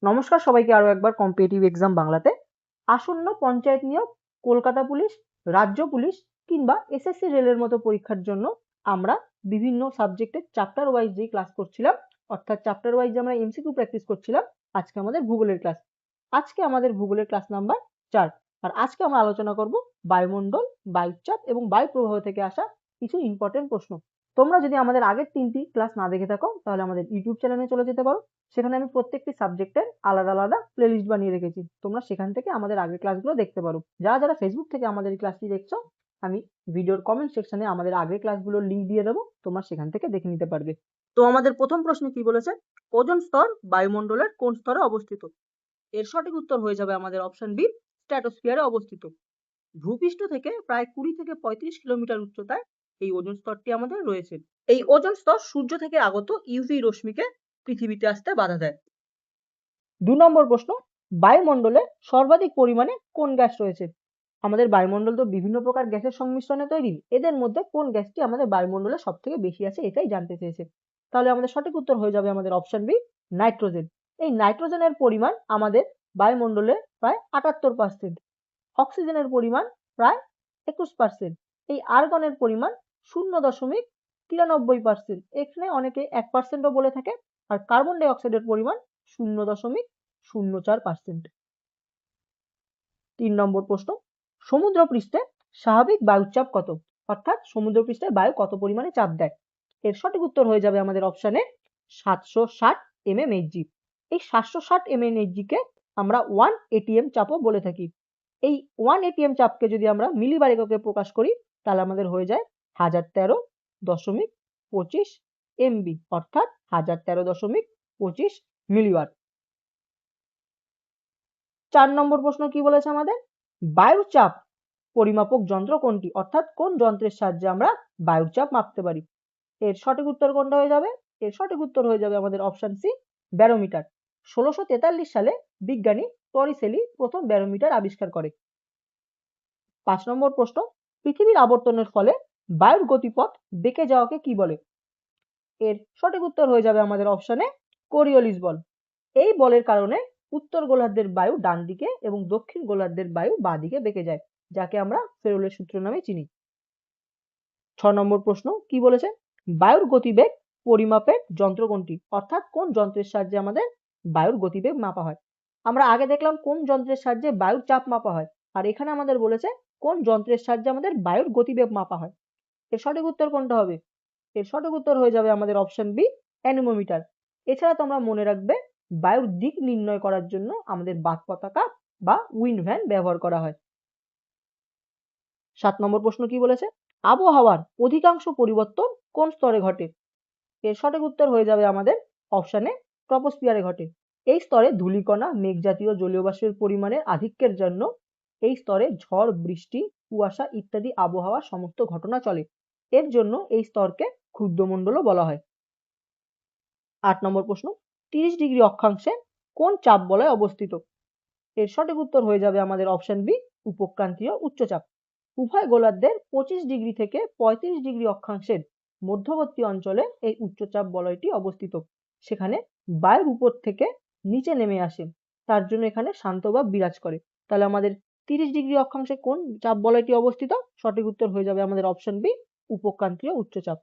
নমস্কার সবাইকে আরো একবার কম্পিটিটিভ এক্সাম বাংলাতে। আসন্ন পঞ্চায়েত নিয়োগ, কলকাতা পুলিশ, রাজ্য পুলিশ কিংবা এসএসসি রেলের মতো পরীক্ষার জন্য আমরা বিভিন্ন সাবজেক্টের চ্যাপ্টার ওয়াইজ যেই ক্লাস করছিলাম, অর্থাৎ চ্যাপ্টার ওয়াইজ আমরা এমসিকিউ প্র্যাকটিস করছিলাম। আজকে আমাদের ভূগোলের ক্লাস। আজকে আমাদের ভূগোলের ক্লাস নাম্বার 4। আর আজকে আমরা আলোচনা করব বায়ুমণ্ডল, বায়ুচাপ এবং বায়ু প্রবাহ থেকে আসা কিছু ইম্পর্টেন্ট প্রশ্ন। তোমরা যদি আমাদের আগের 3টি ক্লাস না দেখে থাকো তাহলে আমাদের ইউটিউব চ্যানেলে চলে যেতে পারো। সেখানে আমি প্রত্যেকটি সাবজেক্টের আলাদা আলাদা প্লেলিস্ট বানিয়ে রেখেছি, তোমরা সেখান থেকে আমাদের আগের ক্লাসগুলো দেখতে পারো। যারা যারা ফেসবুক থেকে আমাদের এই ক্লাসটি দেখছো, আমি ভিডিওর কমেন্ট সেকশনে আমাদের আগের ক্লাসগুলোর লিঙ্ক দিয়ে দেবো, তোমরা সেখান থেকে দেখে নিতে পারবে। তো আমাদের প্রথম প্রশ্ন কি বলেছে, ওজোন স্তর বায়ুমণ্ডলের কোন স্তরে অবস্থিত? এর সঠিক উত্তর হয়ে যাবে আমাদের অপশন বি, স্ট্র্যাটোস্ফিয়ারে অবস্থিত। ভূপৃষ্ঠ থেকে প্রায় 20 থেকে 35 কিলোমিটার উচ্চতায় এই ওজোন স্তরটি আমাদের রয়েছে। এই ওজোন স্তর সূর্য থেকে আগত ইউভি রশ্মিকে পৃথিবীতে আসতে বাধা দেয়। 2 নম্বর প্রশ্ন, বায়ুমণ্ডলে সর্বাধিক পরিমাণে কোন গ্যাস রয়েছে? আমাদের বায়ুমণ্ডল তো বিভিন্ন প্রকার গ্যাসের সংমিশ্রণে তৈরি, এদের মধ্যে কোন গ্যাসটি আমাদের বায়ুমণ্ডলে সব থেকে বেশি আছে এটাই জানতে চেয়েছে। তাহলে আমাদের সঠিক উত্তর হয়ে যাবে আমাদের অপশন বি, নাইট্রোজেন। এই নাইট্রোজেনের পরিমাণ আমাদের বায়ুমণ্ডলে প্রায় 78%, অক্সিজেনের পরিমাণ প্রায় 21%, এই আর্গনের পরিমাণ 0.93%, এখানে অনেকে 1%ও বলে থাকে, আর কার্বন ডাই অক্সাইডের পরিমাণ 0.04%। 3 নম্বর প্রশ্ন, সমুদ্রপৃষ্ঠে স্বাভাবিক বায়ুচাপ কত? অর্থাৎ সমুদ্রপৃষ্ঠে বায়ু কত পরিমাণে চাপ দেয়? এর সঠিক উত্তর হয়ে যাবে আমাদের অপশনে 760 mmHg। এই 760 mmHg কে আমরা 1 atm চাপও বলে থাকি। এই 1 atm চাপকে যদি আমরা মিলিবার এককে প্রকাশ করি তাহলে আমাদের হয়ে যায় 1013.25 MB, অর্থাৎ 1013.25 মিলিওয়াট। 4 নম্বর প্রশ্ন কি বলেছে আমাদের, বায়ুর চাপ পরিমাপক যন্ত্র কোনটি? অর্থাৎ কোন যন্ত্রের সাহায্যে আমরা বায়ুর চাপ মাপতে পারি? এর সঠিক উত্তর কোনটা হয়ে যাবে? এর সঠিক উত্তর হয়ে যাবে আমাদের অপশন সি, ব্যারোমিটার। 1643 সালে বিজ্ঞানী টরিসেলি প্রথম ব্যারোমিটার আবিষ্কার করে। 5 নম্বর প্রশ্ন, পৃথিবীর আবর্তনের ফলে বায়ুর গতিপথ বেঁকে যাওয়াকে কি বলে? এর সঠিক উত্তর হয়ে যাবে আমাদের অপশনে কোরিওলিস বল। এই বলের কারণে উত্তর গোলার্ধের বায়ু ডান দিকে এবং দক্ষিণ গোলার্ধের বায়ু বাঁ দিকে বেঁকে যায়, যাকে আমরা ফেরোলের সূত্র নামে চিনি। 6 নম্বর প্রশ্ন কি বলেছে, বায়ুর গতিবেগ পরিমাপের যন্ত্র কোনটি? অর্থাৎ কোন যন্ত্রের সাহায্যে আমাদের বায়ুর গতিবেগ মাপা হয়? আমরা আগে দেখলাম কোন যন্ত্রের সাহায্যে বায়ুর চাপ মাপা হয়, আর এখানে আমাদের বলেছে কোন যন্ত্রের সাহায্যে আমাদের বায়ুর গতিবেগ মাপা হয়। এর সঠিক উত্তর কোনটা হবে? এর সঠিক উত্তর হয়ে যাবে আমাদের অপশন বি, অ্যানিমোমিটার। এছাড়া তোমরা মনে রাখবে বায়ুর দিক নির্ণয় করার জন্য আমাদের বাত পতাকা বা উইন্ড ভ্যান ব্যবহার করা হয়। 7 নম্বর প্রশ্ন কি বলেছে, আবহাওয়ার অধিকাংশ পরিবর্তন কোন স্তরে ঘটে? এর সঠিক উত্তর হয়ে যাবে আমাদের অপশনে ট্রপোস্ফিয়ারে ঘটে। এই স্তরে ধূলিকণা, মেঘ জাতীয় জলীয় বাষ্পের পরিমাণের আধিক্যের জন্য এই স্তরে ঝড়, বৃষ্টি, কুয়াশা ইত্যাদি আবহাওয়ার সমস্ত ঘটনা চলে। এর জন্য এই স্তরকে ক্ষুদ্রমণ্ডলও বলা হয়। 8 নম্বর প্রশ্ন, 30 ডিগ্রি অক্ষাংশে কোন চাপ বলয় অবস্থিত? এর সঠিক উত্তর হয়ে যাবে আমাদের অপশন বি, উপক্রান্তীয় উচ্চচাপ। উভয় গোলার্ধের 25 ডিগ্রি থেকে 35 ডিগ্রি অক্ষাংশের মধ্যবর্তী অঞ্চলে এই উচ্চচাপ বলয়টি অবস্থিত। সেখানে বায়ুর উপর থেকে নিচে নেমে আসে, তার জন্য এখানে শান্তভাব বিরাজ করে। তাহলে আমাদের 30 ডিগ্রি অক্ষাংশে কোন চাপ বলয়টি অবস্থিত? সঠিক উত্তর হয়ে যাবে আমাদের অপশন বি, উপক্রান্তীয় উচ্চচাপ।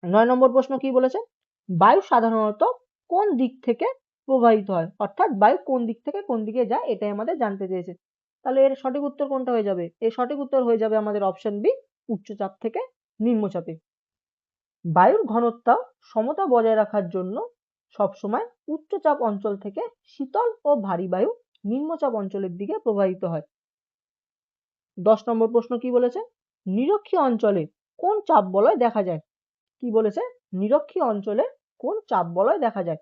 9 নম্বর প্রশ্ন কি বলেছে, বায়ু সাধারণত কোন দিক থেকে প্রবাহিত হয়? অর্থাৎ বায়ু কোন দিক থেকে কোন দিকে যায় এটাই আমাদের জানতে চেয়েছে। তাহলে এর সঠিক উত্তর কোনটা হয়ে যাবে? এর সঠিক উত্তর হয়ে যাবে আমাদের অপশন বি, উচ্চচাপ থেকে নিম্নচাপে। বায়ুর ঘনত্ব সমতা বজায় রাখার জন্য সবসময় উচ্চচাপ অঞ্চল থেকে শীতল ও ভারী বায়ু নিম্নচাপ অঞ্চলের দিকে প্রবাহিত হয়। 10 নম্বর প্রশ্ন কি বলেছে, নিরক্ষীয় অঞ্চলে কোন চাপ বলয় দেখা যায়? কি বলেছে, নিরক্ষীয় অঞ্চলে কোন চাপ বলয় দেখা যায়?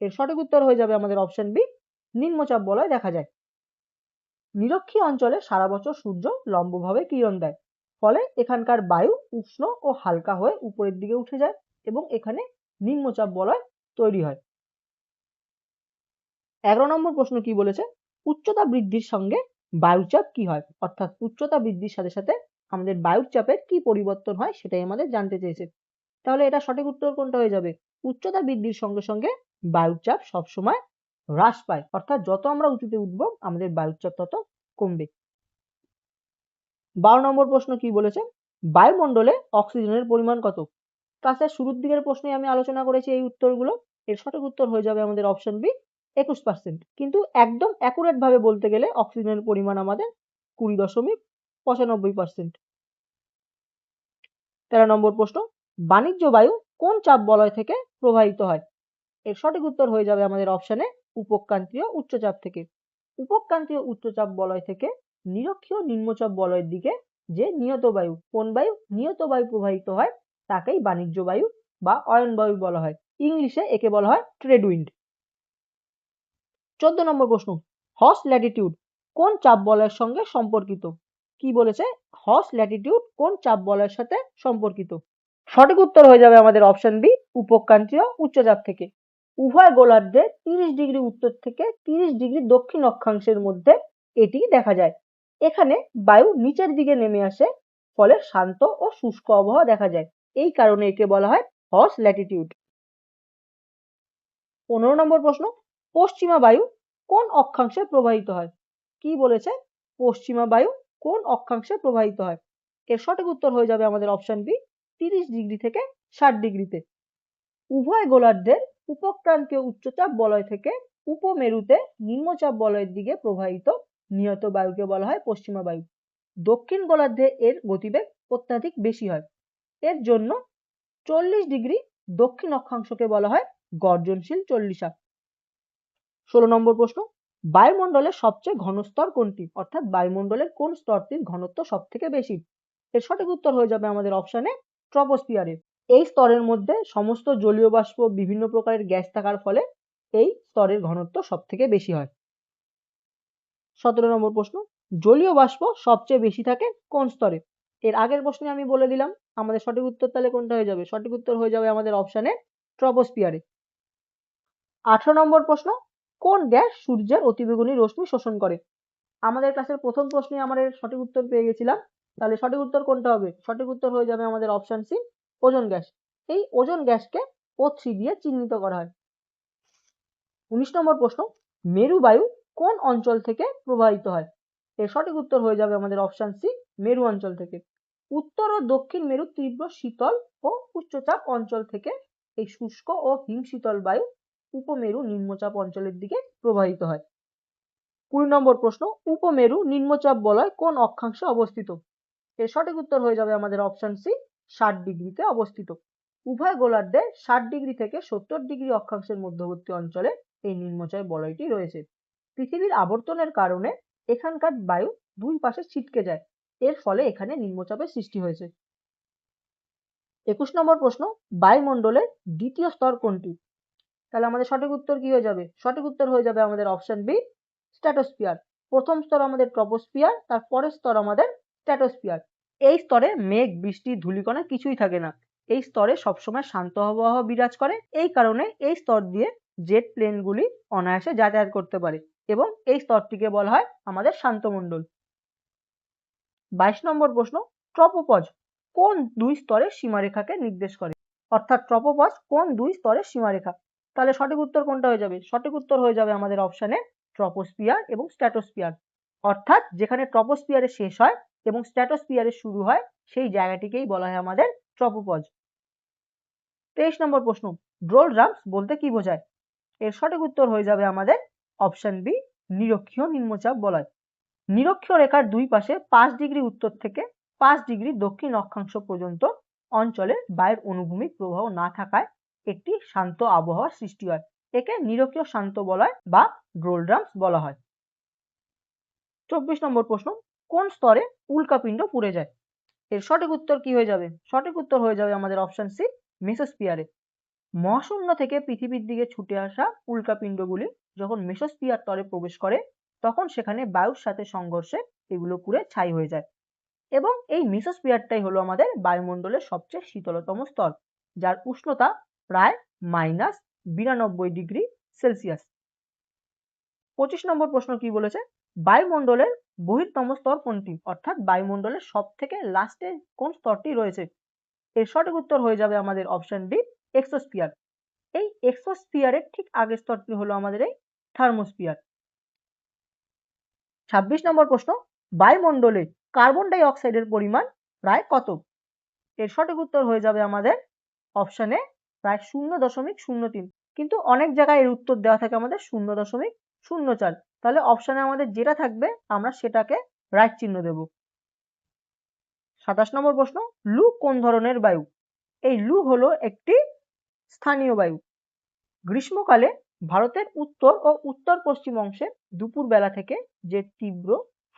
এর সঠিক উত্তর হয়ে যাবে আমাদের অপশন বি, নিম্নচাপ বলয় দেখা যায়। নিরক্ষীয় অঞ্চলে সারা বছর সূর্য লম্বভাবে কিরণ দেয়, ফলে এখানকার বায়ু উষ্ণ ও হালকা হয়ে উপরের দিকে উঠে যায় এবং এখানে নিম্নচাপ বলয় তৈরি হয়। 11 নম্বর প্রশ্ন কি বলেছে, উচ্চতা বৃদ্ধির সঙ্গে বায়ুচাপ কি হয়? অর্থাৎ উচ্চতা বৃদ্ধির সাথে সাথে আমাদের বায়ুর চাপের কি পরিবর্তন হয় সেটাই আমাদের জানতে চেয়েছে। তাহলে এটা সঠিক উত্তর কোনটা হয়ে যাবে? উচ্চতা বৃদ্ধির সঙ্গে সঙ্গে বায়ুর চাপ সবসময় হ্রাস পায়, অর্থাৎ যত আমরা উঁচুতে উঠবো আমাদের বায়ুর চাপ তত কমবে। 12 নম্বর প্রশ্ন কি বলেছে, বায়ুমণ্ডলে অক্সিজেনের পরিমাণ কত? ক্লাসের শুরুর দিকের প্রশ্নে আমি আলোচনা করেছি এই উত্তরগুলো। এর সঠিক উত্তর হয়ে যাবে আমাদের অপশন বি 21%। কিন্তু একদম অ্যাকুরেট ভাবে বলতে গেলে অক্সিজেনের পরিমাণ আমাদের 20.95%। 13 নম্বর প্রশ্ন, বাণিজ্য বায়ু কোন চাপ বলয় থেকে প্রবাহিত হয়? এর সঠিক উত্তর হয়ে যাবে আমাদের অপশনে উপক্রান্তীয় উচ্চচাপ থেকে। উপক্রান্তীয় উচ্চচাপ বলয় থেকে নিরক্ষীয় নিম্নচাপ বলয়ের দিকে যে নিয়ত বায়ু, কোন বায়ু? নিয়ত বায়ু প্রবাহিত হয় তাকেই বাণিজ্য বায়ু বা অয়ন বায়ু বলা হয়। ইংলিশে একে বলা হয় ট্রেড উইন্ড। 14 নম্বর প্রশ্ন, হর্স ল্যাটিটিউড কোন চাপ বলয়ের সঙ্গে সম্পর্কিত? কি বলেছে, হর্স ল্যাটিটিউড কোন চাপ বলয়ের সাথে সম্পর্কিত? সঠিক উত্তর হয়ে যাবে আমাদের অপশন বি উপক্রান্তীয় উচ্চচাপ থেকে। উভয় গোলার্ধে 30 ডিগ্রি উত্তর থেকে 30 ডিগ্রি দক্ষিণ অক্ষাংশের মধ্যে এটি দেখা যায়। এখানে বায়ু নিচের দিকে নেমে আসে, ফলে শান্ত ও শুষ্ক আবহাওয়া দেখা যায়। এই কারণে একে বলা হয় হর্স ল্যাটিটিউড। 15 নম্বর প্রশ্ন, পশ্চিমা বায়ু কোন অক্ষাংশে প্রবাহিত হয়? কি বলেছে, পশ্চিমা বায়ু কোন অক্ষাংশে প্রবাহিত হয়? এর সঠিক উত্তর হয়ে যাবে আমাদের অপশন বি 30 ডিগ্রি থেকে 60 ডিগ্রিতে। উভয় গোলার্ধের উপক্রান্তীয় উচ্চচাপ বলয় থেকে উপমেরুতে নিম্নচাপ বলয়ের দিকে প্রবাহিত নিয়ত বায়ুকে বলা হয় পশ্চিমা বায়ু। দক্ষিণ গোলার্ধে এর গতিবেগ অত্যাধিক বেশি হয়। এর জন্য 40 ডিগ্রি দক্ষিণ অক্ষাংশকে বলা হয় গর্জনশীল চল্লিশা। 16 নম্বর প্রশ্ন, বায়ুমণ্ডলের সবচেয়ে ঘন স্তর কোনটি? অর্থাৎ বায়ুমণ্ডলের কোন স্তরটির ঘনত্ব সব থেকে বেশি? এর সঠিক উত্তর হয়ে যাবে আমাদের অপশনে ট্রপোস্ফিয়ারে। এই স্তরের মধ্যে সমস্ত জলীয় বাষ্প বিভিন্ন প্রকারের গ্যাস থাকার ফলে এই স্তরের ঘনত্ব সব থেকে বেশি হয়। 17 নম্বর প্রশ্ন, জলীয় বাষ্প সবচেয়ে বেশি থাকে কোন স্তরে? এর আগের প্রশ্নে আমি বলে দিলাম, আমাদের সঠিক উত্তর তাহলে কোনটা হয়ে যাবে? সঠিক উত্তর হয়ে যাবে আমাদের অপশনে ট্রপোস্ফিয়ারে। 18 নম্বর প্রশ্ন, কোন গ্যাস সূর্যের অতিবেগুনি রশ্মি শোষণ করে? আমাদের ক্লাসের প্রথম প্রশ্নে আমরা সঠিক উত্তর পেয়ে গেছিলাম, তাহলে সঠিক উত্তর কোনটা হবে? সঠিক উত্তর হয়ে যাবে আমাদের অপশন সি ওজোন গ্যাস। এই ওজোন গ্যাসকে O3 দিয়ে চিহ্নিত করা হয়। 19 নম্বর প্রশ্ন, মেরু বায়ু কোন অঞ্চল থেকে প্রবাহিত হয়? এর সঠিক উত্তর হয়ে যাবে আমাদের অপশন সি মেরু অঞ্চল থেকে। উত্তর ও দক্ষিণ মেরু তীব্র শীতল ও উচ্চচাপ অঞ্চল থেকে এই শুষ্ক ও হিমশীতল বায়ু উপমেরু নিম্নচাপ অঞ্চলের দিকে প্রবাহিত হয়। 20 নম্বর প্রশ্ন, উপমেরু নিম্নচাপ বলয় কোন অক্ষাংশে অবস্থিত? এর সঠিক উত্তর হয়ে যাবে আমাদের অপশন সি 60 ডিগ্রিতে অবস্থিত। উভয় গোলার্ধে 60 ডিগ্রি থেকে 70 ডিগ্রি অক্ষাংশের মধ্যবর্তী অঞ্চলে এই নিম্নচাপ বলয়টি রয়েছে। পৃথিবীর আবর্তনের কারণে এখানকার বায়ু দুই পাশে ছিটকে যায়, এর ফলে এখানে নিম্নচাপের সৃষ্টি হয়েছে। 21 নম্বর প্রশ্ন, বায়ুমণ্ডলের দ্বিতীয় স্তর কোনটি? তাহলে আমাদের সঠিক উত্তর কি হয়ে যাবে? সঠিক উত্তর হয়ে যাবে আমাদের অপশন বি স্ট্র্যাটোস্ফিয়ার। প্রথম স্তর আমাদের ট্রপোস্ফিয়ার, তার পরের স্তর আমাদের স্ট্র্যাটোস্ফিয়ার। এই স্তরে মেঘ, বৃষ্টি, ধূলিকণা কিছুই থাকে না। এই স্তরে সবসময় শান্ত আবহাওয়া বিরাজ করে। এই কারণে এই স্তর দিয়ে জেট প্লেনগুলি অনায়াসে যাতায়াত করতে পারে এবং এই স্তরটিকে বলা হয় আমাদের শান্তমণ্ডল। 22 নম্বর প্রশ্ন, ট্রপোপজ কোন দুই স্তরের সীমারেখাকে নির্দেশ করে? অর্থাৎ ট্রপোপজ কোন দুই স্তরের সীমারেখা? তাহলে সঠিক উত্তর কোনটা হয়ে যাবে? সঠিক উত্তর হয়ে যাবে আমাদের অপশনে ট্রপোস্ফিয়ার এবং স্ট্র্যাটোস্ফিয়ার। অর্থাৎ যেখানে ট্রপোস্ফিয়ারে শেষ হয় এবং স্ট্র্যাটোস্ফিয়ারে শুরু হয় সেই জায়গাটিকেই বলা হয় আমাদের ট্রপোপজ। 23 নম্বর প্রশ্ন, ড্রোলড্রামস বলতে কি বোঝায়? এর সঠিক উত্তর হয়ে যাবে আমাদের অপশন বি নিরক্ষীয় নিম্নচাপ বলয়। নিরক্ষীয় রেখার দুই পাশে 5 ডিগ্রি উত্তর থেকে 5 ডিগ্রি দক্ষিণ অক্ষাংশ পর্যন্ত অঞ্চলে বায়ুর অনুভূমিক প্রবাহ না থাকায় একটি শান্ত আবহাওয়ার সৃষ্টি হয়। একে নিরক্ষীয় শান্ত বলয় বা ড্রোলড্রামস বলা হয়। 24 নম্বর প্রশ্ন, কোন স্তরে উল্কাপিণ্ড পুড়ে যায়? এর সঠিক উত্তর কি হয়ে যাবে? সঠিক উত্তর হয়ে যাবে আমাদের অপশন সি মেসোস্ফিয়ারে। মহাশূন্য থেকে পৃথিবীর দিকে ছুটে আসা উল্কাপিণ্ডগুলি যখন মেসোস্ফিয়ার স্তরে প্রবেশ করে তখন সেখানে বায়ুর সাথে সংঘর্ষে এগুলো পুড়ে ছাই হয়ে যায় এবং এই মেসোস্ফিয়ারটাই হলো আমাদের বায়ুমণ্ডলের সবচেয়ে শীতলতম স্তর, যার উষ্ণতা প্রায় -92 ডিগ্রি সেলসিয়াস। 25 নম্বর প্রশ্ন কি বলেছে, বায়ুমণ্ডলের বহির্তম স্তর কোনটি? অর্থাৎ বায়ুমণ্ডলের সব থেকে লাস্টে কোন স্তরটি রয়েছে? এর সঠিক উত্তর হয়ে যাবে আমাদের অপশন ডি এক্সোস্ফিয়ার। এই এক্সোস্ফিয়ারের ঠিক আগের স্তরটি হলো আমাদের এই থার্মোস্ফিয়ার। 26 নম্বর প্রশ্ন, বায়ুমণ্ডলে কার্বন ডাই অক্সাইডের পরিমাণ প্রায় কত? এর সঠিক উত্তর হয়ে যাবে আমাদের অপশানে প্রায় 0.03। কিন্তু অনেক জায়গায় এর উত্তর দেওয়া থাকে আমাদের 0.04। তাহলে অপশানে আমাদের যেটা থাকবে আমরা সেটাকে রাইট চিহ্ন দেব। 27 নম্বর প্রশ্ন, লু কোন ধরনের বায়ু? এই লু হলো একটি স্থানীয় বায়ু। গ্রীষ্মকালে ভারতের উত্তর ও উত্তর পশ্চিম অংশে দুপুর বেলা থেকে যে তীব্র,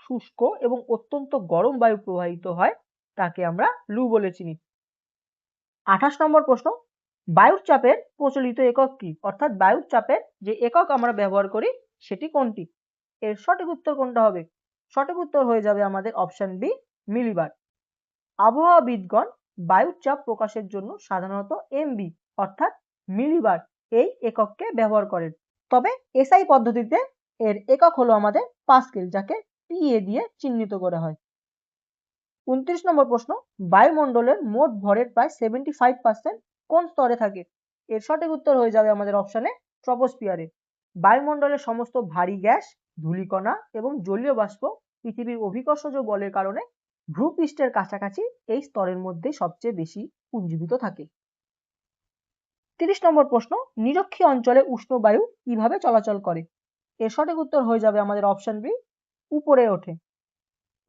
শুষ্ক এবং অত্যন্ত গরম বায়ু প্রবাহিত হয় তাকে আমরা লু বলে চিনি। 28 নম্বর প্রশ্ন, বায়ুর চাপের প্রচলিত একক কি? অর্থাৎ বায়ুর চাপের যে একক আমরা ব্যবহার করি সেটি কোনটি? এর সঠিক উত্তর কোনটা হবে? সঠিক উত্তর হয়ে যাবে আমাদের অপশন বি, মিলিবার। আবহাওয়াবিদগণ বায়ুর চাপ প্রকাশের জন্য সাধারণত এমবি অর্থাৎ মিলিবার এই একককে ব্যবহার করেন। তবে এসআই পদ্ধতিতে এর একক হলো আমাদের পাস্কেল, যাকে পিএ দিয়ে চিহ্নিত করা হয়। 29 নম্বর প্রশ্ন, বায়ুমণ্ডলের মোট ভরের প্রায় 75% কোন স্তরে থাকে? এর সঠিক উত্তর হয়ে যাবে আমাদের অপশনে ট্রপোস্ফিয়ারে। বায়ুমণ্ডলের সমস্ত ভারী গ্যাস, ধূলিকণা এবং জলীয় বাষ্প পৃথিবীর অভিকর্ষজ বলের কারণে ভূপৃষ্ঠের কাছাকাছি এই স্তরের মধ্যে সবচেয়ে বেশি পুঞ্জীভূত থাকে। 30 নম্বর প্রশ্ন, নিরক্ষীয় অঞ্চলে উষ্ণ বায়ু কিভাবে চলাচল করে? এর সঠিক উত্তর হয়ে যাবে আমাদের অপশন বি, উপরে ওঠে।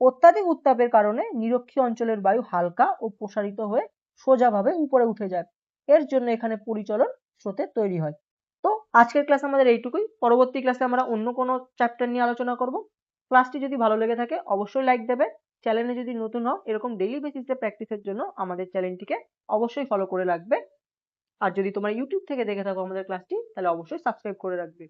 অত্যাধিক উত্তাপের কারণে নিরক্ষীয় অঞ্চলের বায়ু হালকা ও প্রসারিত হয়ে সোজাভাবে উপরে উঠে যায়। এর জন্য এখানে পরিচলন স্রোতের তৈরি হয়। তো আজকের ক্লাস আমাদের এইটুকুই। পরবর্তী ক্লাসে আমরা অন্য কোনো চ্যাপ্টার নিয়ে আলোচনা করব। ক্লাসটি যদি ভালো লেগে থাকে অবশ্যই লাইক দেবে। চ্যানেলে যদি নতুন হও এরকম ডেইলি বেসিসে প্র্যাকটিসের জন্য আমাদের চ্যানেলটিকে অবশ্যই ফলো করে রাখবে। আর যদি তোমরা ইউটিউব থেকে দেখে থাকো আমাদের ক্লাসটি তাহলে অবশ্যই সাবস্ক্রাইব করে রাখবে।